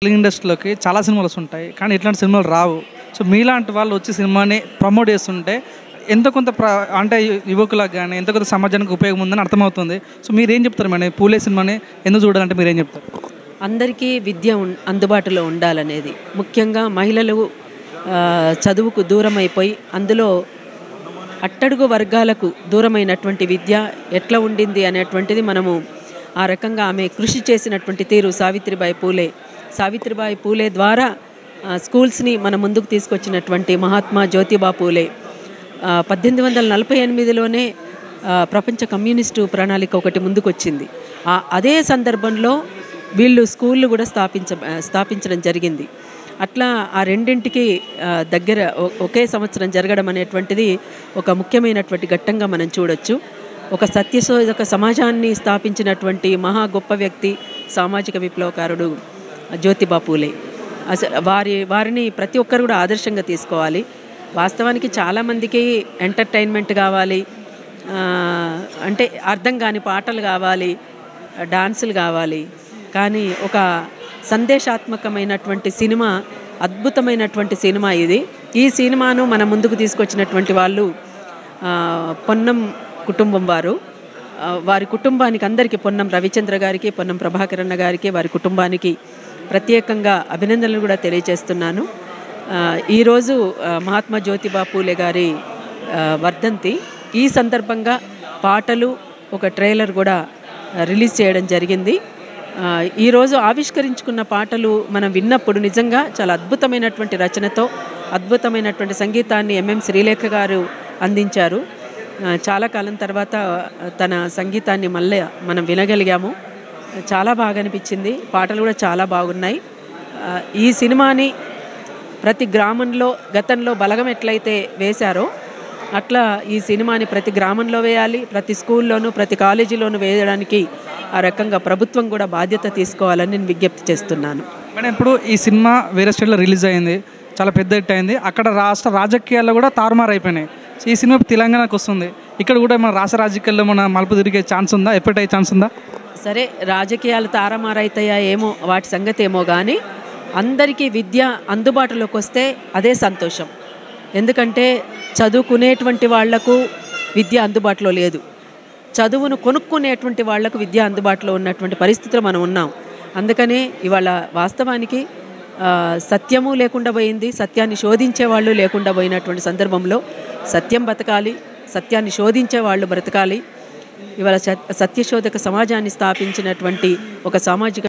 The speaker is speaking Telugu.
తెలుగు ఇండస్ట్రీలోకి చాలా సినిమాలు వస్తుంటాయి, కానీ ఇట్లాంటి సినిమాలు రావు. సో మీలాంటి వాళ్ళు వచ్చి సినిమాని ప్రమోట్ చేస్తుంటే ఎంత కొంత అంటే యువకులకు కానీ ఎంత కొంత సమాజానికి ఉపయోగం ఉందని అర్థమవుతుంది. సో మీరేం చెప్తారు మేడం, పూలే సినిమాని ఎందుకు చూడాలంటే మీరేం చెప్తారు? అందరికీ విద్య అందుబాటులో ఉండాలనేది, ముఖ్యంగా మహిళలు చదువుకు దూరం అయిపోయి అందులో అట్టడుగు వర్గాలకు దూరమైనటువంటి విద్య ఎట్లా ఉండింది అనేటువంటిది మనము ఆ రకంగా ఆమె కృషి చేసినటువంటి తీరు సావిత్రిబాయి పూలే ద్వారా స్కూల్స్ని మన ముందుకు తీసుకొచ్చినటువంటి మహాత్మా జ్యోతిబా పూలే 1848లోనే ప్రపంచ కమ్యూనిస్టు ప్రణాళిక ఒకటి ముందుకొచ్చింది. అదే సందర్భంలో వీళ్ళు స్కూళ్ళు కూడా స్థాపించడం జరిగింది. అట్లా ఆ రెండింటికి దగ్గర ఒకే సంవత్సరం జరగడం అనేటువంటిది ఒక ముఖ్యమైనటువంటి ఘట్టంగా మనం చూడొచ్చు. ఒక సత్యశోధక సమాజాన్ని స్థాపించినటువంటి మహా గొప్ప వ్యక్తి సామాజిక విప్లవకారుడు జ్యోతిబా పూలే. అసలు వారిని ప్రతి ఒక్కరు కూడా ఆదర్శంగా తీసుకోవాలి. వాస్తవానికి చాలామందికి ఎంటర్టైన్మెంట్ కావాలి, అంటే అర్థం కాని పాటలు కావాలి, డాన్సులు కావాలి, కానీ ఒక సందేశాత్మకమైనటువంటి సినిమా, అద్భుతమైనటువంటి సినిమా ఇది. ఈ సినిమాను మన ముందుకు తీసుకొచ్చినటువంటి వాళ్ళు పొన్నం కుటుంబం వారి కుటుంబానికి అందరికీ, పొన్నం రవిచంద్ర గారికి, పొన్నం ప్రభాకరన్న గారికి, వారి కుటుంబానికి ప్రత్యేకంగా అభినందనలు కూడా తెలియజేస్తున్నాను. ఈరోజు మహాత్మా జ్యోతిబా పూలే గారి వర్ధంతి. ఈ సందర్భంగా పాటలు, ఒక ట్రైలర్ కూడా రిలీజ్ చేయడం జరిగింది. ఈరోజు ఆవిష్కరించుకున్న పాటలు మనం విన్నప్పుడు నిజంగా చాలా అద్భుతమైనటువంటి రచనతో అద్భుతమైనటువంటి సంగీతాన్ని ఎంఎం శ్రీలేఖ గారు అందించారు. చాలా కాలం తర్వాత తన సంగీతాన్ని మళ్ళీ మనం వినగలిగాము. చాలా బాగా అనిపించింది. పాటలు కూడా చాలా బాగున్నాయి. ఈ సినిమాని ప్రతి గ్రామంలో గతంలో బలగం ఎట్లయితే వేశారో అట్లా ఈ సినిమాని ప్రతి గ్రామంలో వేయాలి, ప్రతి స్కూల్లోనూ ప్రతి కాలేజీలోనూ వేయడానికి ఆ రకంగా ప్రభుత్వం కూడా బాధ్యత తీసుకోవాలని నేను విజ్ఞప్తి చేస్తున్నాను. మేడం, ఇప్పుడు ఈ సినిమా వేరే స్టేట్లో రిలీజ్ అయింది, చాలా పెద్ద హిట్ అయింది. అక్కడ రాష్ట్ర రాజకీయాల్లో కూడా తారుమారు అయిపోయినాయి. సో ఈ సినిమా తెలంగాణకు వస్తుంది, ఇక్కడ కూడా మన రాష్ట్ర రాజకీయాల్లో మన మలుపు తిరిగే ఛాన్స్ ఉందా, ఎఫెక్ట్ అయ్యే ఛాన్స్ ఉందా? సరే, రాజకీయాలు తారుమారైతాయా ఏమో, వాటి సంగతి ఏమో, కానీ అందరికీ విద్య అందుబాటులోకి వస్తే అదే సంతోషం. ఎందుకంటే చదువుకునేటువంటి వాళ్లకు విద్య అందుబాటులో లేదు, చదువును కొనుక్కునేటువంటి వాళ్లకు విద్య అందుబాటులో ఉన్నటువంటి పరిస్థితిలో మనం ఉన్నాం. అందుకనే ఇవాళ వాస్తవానికి సత్యము లేకుండా పోయింది, సత్యాన్ని శోధించే వాళ్ళు లేకుండా పోయినటువంటి సందర్భంలో సత్యం బతకాలి, సత్యాన్ని శోధించే వాళ్ళు బ్రతకాలి. ఇవాళ సత్యశోధక సమాజాన్ని స్థాపించినటువంటి ఒక సామాజిక